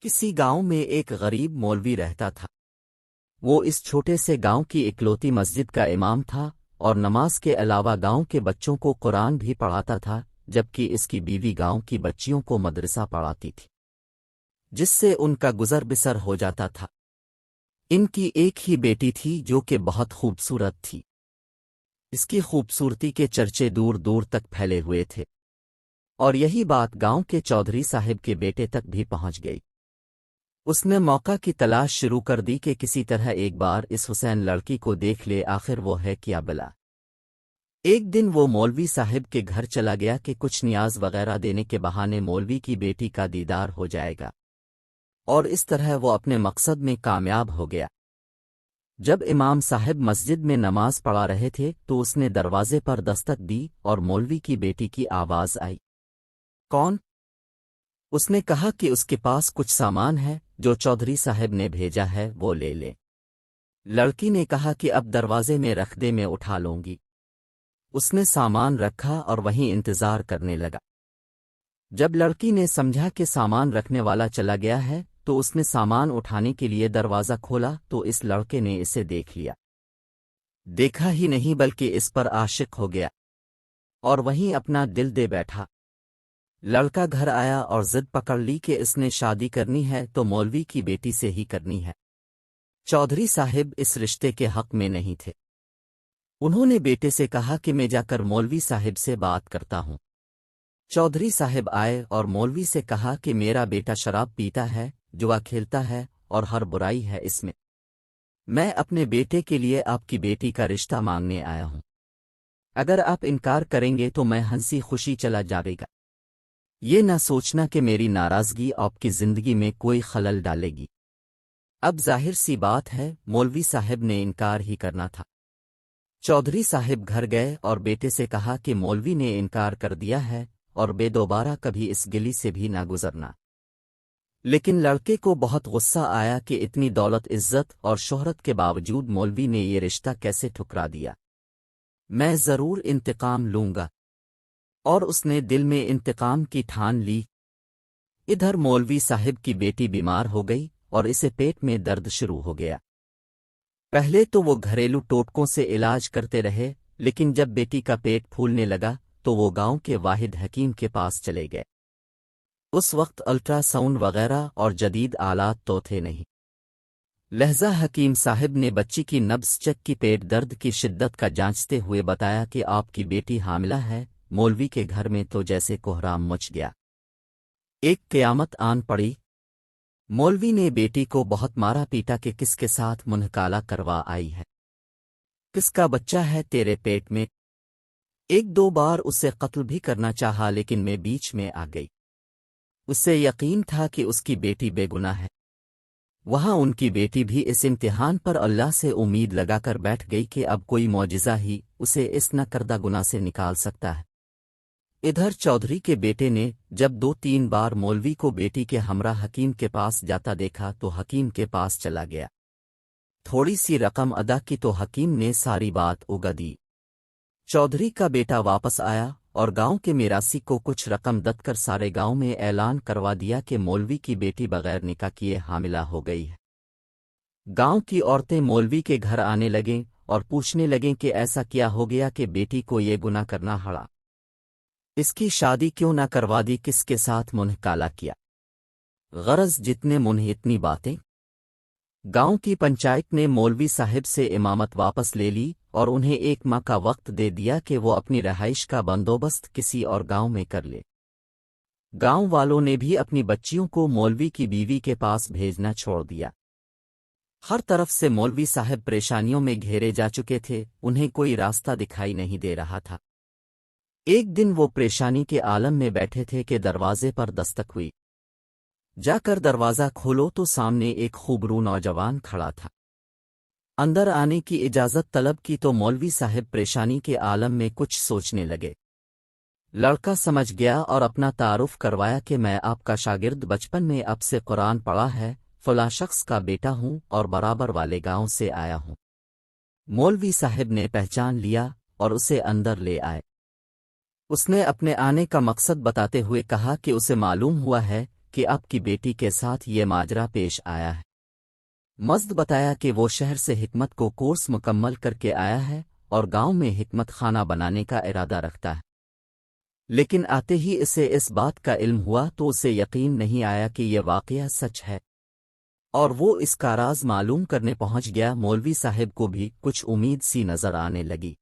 کسی گاؤں میں ایک غریب مولوی رہتا تھا۔ وہ اس چھوٹے سے گاؤں کی اکلوتی مسجد کا امام تھا اور نماز کے علاوہ گاؤں کے بچوں کو قرآن بھی پڑھاتا تھا، جبکہ اس کی بیوی گاؤں کی بچیوں کو مدرسہ پڑھاتی تھی، جس سے ان کا گزر بسر ہو جاتا تھا۔ ان کی ایک ہی بیٹی تھی جو کہ بہت خوبصورت تھی۔ اس کی خوبصورتی کے چرچے دور دور تک پھیلے ہوئے تھے، اور یہی بات گاؤں کے چودھری صاحب کے بیٹے تک بھی پہنچ گئی۔ اس نے موقع کی تلاش شروع کر دی کہ کسی طرح ایک بار اس حسین لڑکی کو دیکھ لے، آخر وہ ہے کیا بلا۔ ایک دن وہ مولوی صاحب کے گھر چلا گیا کہ کچھ نیاز وغیرہ دینے کے بہانے مولوی کی بیٹی کا دیدار ہو جائے گا، اور اس طرح وہ اپنے مقصد میں کامیاب ہو گیا۔ جب امام صاحب مسجد میں نماز پڑھا رہے تھے تو اس نے دروازے پر دستک دی اور مولوی کی بیٹی کی آواز آئی۔ کون؟ اس نے کہا کہ اس کے پاس کچھ سامان ہے جو چودھری صاحب نے بھیجا ہے، وہ لے لے۔ لڑکی نے کہا کہ اب دروازے میں رکھ دے، میں اٹھا لوں گی۔ اس نے سامان رکھا اور وہیں انتظار کرنے لگا۔ جب لڑکی نے سمجھا کہ سامان رکھنے والا چلا گیا ہے تو اس نے سامان اٹھانے کے لیے دروازہ کھولا تو اس لڑکے نے اسے دیکھ لیا۔ دیکھا ہی نہیں بلکہ اس پر عاشق ہو گیا اور وہیں اپنا دل دے بیٹھا۔ لڑکا گھر آیا اور ضد پکڑ لی کہ اس نے شادی کرنی ہے تو مولوی کی بیٹی سے ہی کرنی ہے۔ چودھری صاحب اس رشتے کے حق میں نہیں تھے۔ انہوں نے بیٹے سے کہا کہ میں جا کر مولوی صاحب سے بات کرتا ہوں۔ چودھری صاحب آئے اور مولوی سے کہا کہ میرا بیٹا شراب پیتا ہے، جوا کھیلتا ہے اور ہر برائی ہے اس میں اپنے بیٹے کے لیے آپ کی بیٹی کا رشتہ مانگنے آیا ہوں۔ اگر آپ انکار کریں گے تو میں ہنسی خوشی چلا جاوے گا۔ یہ نہ سوچنا کہ میری ناراضگی آپ کی زندگی میں کوئی خلل ڈالے گی۔ اب ظاہر سی بات ہے مولوی صاحب نے انکار ہی کرنا تھا۔ چودھری صاحب گھر گئے اور بیٹے سے کہا کہ مولوی نے انکار کر دیا ہے اور دوبارہ کبھی اس گلی سے بھی نہ گزرنا۔ لیکن لڑکے کو بہت غصہ آیا کہ اتنی دولت، عزت اور شہرت کے باوجود مولوی نے یہ رشتہ کیسے ٹھکرا دیا۔ میں ضرور انتقام لوں گا، اور اس نے دل میں انتقام کی ٹھان لی۔ ادھر مولوی صاحب کی بیٹی بیمار ہو گئی اور اسے پیٹ میں درد شروع ہو گیا۔ پہلے تو وہ گھریلو ٹوٹکوں سے علاج کرتے رہے، لیکن جب بیٹی کا پیٹ پھولنے لگا تو وہ گاؤں کے واحد حکیم کے پاس چلے گئے۔ اس وقت الٹرا ساؤنڈ وغیرہ اور جدید آلات تو تھے نہیں۔ لہذا حکیم صاحب نے بچی کی نبض چیک کی، پیٹ درد کی شدت کا جانچتے ہوئے بتایا کہ آپ کی بیٹی حاملہ ہے۔ مولوی کے گھر میں تو جیسے کوہرام مچ گیا، ایک قیامت آن پڑی۔ مولوی نے بیٹی کو بہت مارا پیٹا کہ کس کے ساتھ منہ کالا کروا آئی ہے، کس کا بچہ ہے تیرے پیٹ میں۔ ایک دو بار اسے قتل بھی کرنا چاہا لیکن میں بیچ میں آ گئی۔ اسے یقین تھا کہ اس کی بیٹی بے گناہ ہے۔ وہاں ان کی بیٹی بھی اس امتحان پر اللہ سے امید لگا کر بیٹھ گئی کہ اب کوئی معجزہ ہی اسے اس نہ کردہ گناہ سے نکال سکتا ہے۔ ادھر چودھری کے بیٹے نے جب 2-3 بار مولوی کو بیٹی کے ہمراہ حکیم کے پاس جاتا دیکھا تو حکیم کے پاس چلا گیا۔ تھوڑی سی رقم ادا کی تو حکیم نے ساری بات اگا دی۔ چودھری کا بیٹا واپس آیا اور گاؤں کے میراثی کو کچھ رقم دت کر سارے گاؤں میں اعلان کروا دیا کہ مولوی کی بیٹی بغیر نکاح کیے حاملہ ہو گئی ہے۔ گاؤں کی عورتیں مولوی کے گھر آنے لگیں اور پوچھنے لگیں کہ ایسا کیا ہو گیا کہ بیٹی کو یہ گناہ کرنا پڑا، اس کی شادی کیوں نہ کروا دی، کس کے ساتھ منہ کالا کیا۔ غرض جتنے منہ اتنی باتیں۔ گاؤں کی پنچایت نے مولوی صاحب سے امامت واپس لے لی اور انہیں 1 ماہ کا وقت دے دیا کہ وہ اپنی رہائش کا بندوبست کسی اور گاؤں میں کر لے۔ گاؤں والوں نے بھی اپنی بچیوں کو مولوی کی بیوی کے پاس بھیجنا چھوڑ دیا۔ ہر طرف سے مولوی صاحب پریشانیوں میں گھیرے جا چکے تھے، انہیں کوئی راستہ دکھائی نہیں دے رہا تھا۔ ایک دن وہ پریشانی کے عالم میں بیٹھے تھے کہ دروازے پر دستک ہوئی۔ جا کر دروازہ کھولو تو سامنے ایک خوبرو نوجوان کھڑا تھا۔ اندر آنے کی اجازت طلب کی تو مولوی صاحب پریشانی کے عالم میں کچھ سوچنے لگے۔ لڑکا سمجھ گیا اور اپنا تعارف کروایا کہ میں آپ کا شاگرد، بچپن میں آپ سے قرآن پڑھا ہے، فلاں شخص کا بیٹا ہوں اور برابر والے گاؤں سے آیا ہوں۔ مولوی صاحب نے پہچان لیا اور اسے اندر لے آئے۔ اس نے اپنے آنے کا مقصد بتاتے ہوئے کہا کہ اسے معلوم ہوا ہے کہ آپ کی بیٹی کے ساتھ یہ ماجرا پیش آیا ہے۔ مزد بتایا کہ وہ شہر سے حکمت کو کورس مکمل کر کے آیا ہے اور گاؤں میں حکمت خانہ بنانے کا ارادہ رکھتا ہے، لیکن آتے ہی اسے اس بات کا علم ہوا تو اسے یقین نہیں آیا کہ یہ واقعہ سچ ہے، اور وہ اس کا راز معلوم کرنے پہنچ گیا۔ مولوی صاحب کو بھی کچھ امید سی نظر آنے لگی۔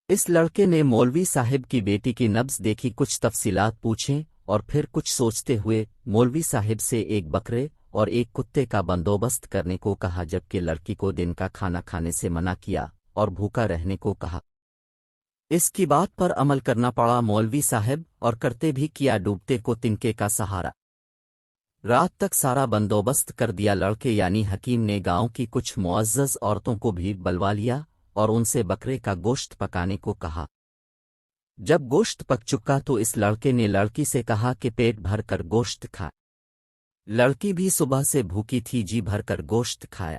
اس لڑکے نے مولوی صاحب کی بیٹی کی نبض دیکھی، کچھ تفصیلات پوچھیں اور پھر کچھ سوچتے ہوئے مولوی صاحب سے ایک بکرے اور ایک کتے کا بندوبست کرنے کو کہا، جبکہ لڑکی کو دن کا کھانا کھانے سے منع کیا اور بھوکا رہنے کو کہا۔ اس کی بات پر عمل کرنا پڑا مولوی صاحب، اور کرتے بھی کیا، ڈوبتے کو تنکے کا سہارا۔ رات تک سارا بندوبست کر دیا۔ لڑکے یعنی حکیم نے گاؤں کی کچھ معزز عورتوں کو بھی بلوا لیا اور ان سے بکرے کا گوشت پکانے کو کہا۔ جب گوشت پک چکا تو اس لڑکے نے لڑکی سے کہا کہ پیٹ بھر کر گوشت کھا۔ لڑکی بھی صبح سے بھوکی تھی، جی بھر کر گوشت کھایا۔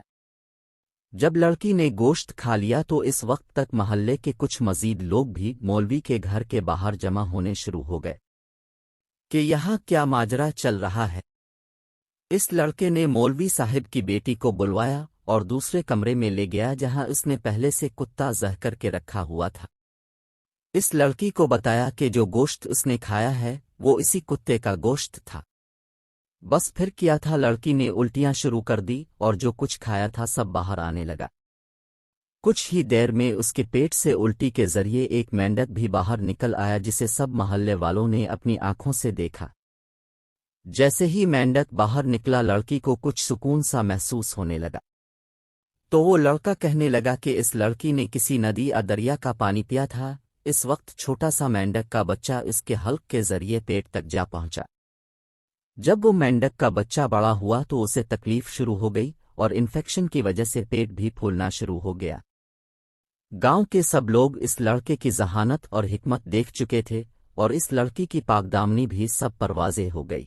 جب لڑکی نے گوشت کھا لیا تو اس وقت تک محلے کے کچھ مزید لوگ بھی مولوی کے گھر کے باہر جمع ہونے شروع ہو گئے کہ یہاں کیا ماجرا چل رہا ہے۔ اس لڑکے نے مولوی صاحب کی بیٹی کو بلوایا اور دوسرے کمرے میں لے گیا جہاں اس نے پہلے سے کتا ذبح کر کے رکھا ہوا تھا۔ اس لڑکی کو بتایا کہ جو گوشت اس نے کھایا ہے وہ اسی کتے کا گوشت تھا۔ بس پھر کیا تھا، لڑکی نے الٹیاں شروع کر دی اور جو کچھ کھایا تھا سب باہر آنے لگا۔ کچھ ہی دیر میں اس کے پیٹ سے الٹی کے ذریعے ایک مینڈک بھی باہر نکل آیا، جسے سب محلے والوں نے اپنی آنکھوں سے دیکھا۔ جیسے ہی مینڈک باہر نکلا لڑکی کو کچھ سکون سا محسوس ہونے لگا، تو وہ لڑکا کہنے لگا کہ اس لڑکی نے کسی ندی یا دریا کا پانی پیا تھا۔ اس وقت چھوٹا سا مینڈک کا بچہ اس کے حلق کے ذریعے پیٹ تک جا پہنچا۔ جب وہ مینڈک کا بچہ بڑا ہوا تو اسے تکلیف شروع ہو گئی اور انفیکشن کی وجہ سے پیٹ بھی پھولنا شروع ہو گیا۔ گاؤں کے سب لوگ اس لڑکے کی ذہانت اور حکمت دیکھ چکے تھے اور اس لڑکی کی پاک دامنی بھی سب پر واضح ہو گئی۔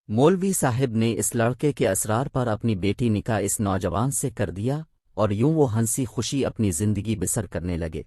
مولوی صاحب نے اس لڑکے کے اسرار پر اپنی بیٹی نکاح اس نوجوان سے کر دیا اور یوں وہ ہنسی خوشی اپنی زندگی بسر کرنے لگے۔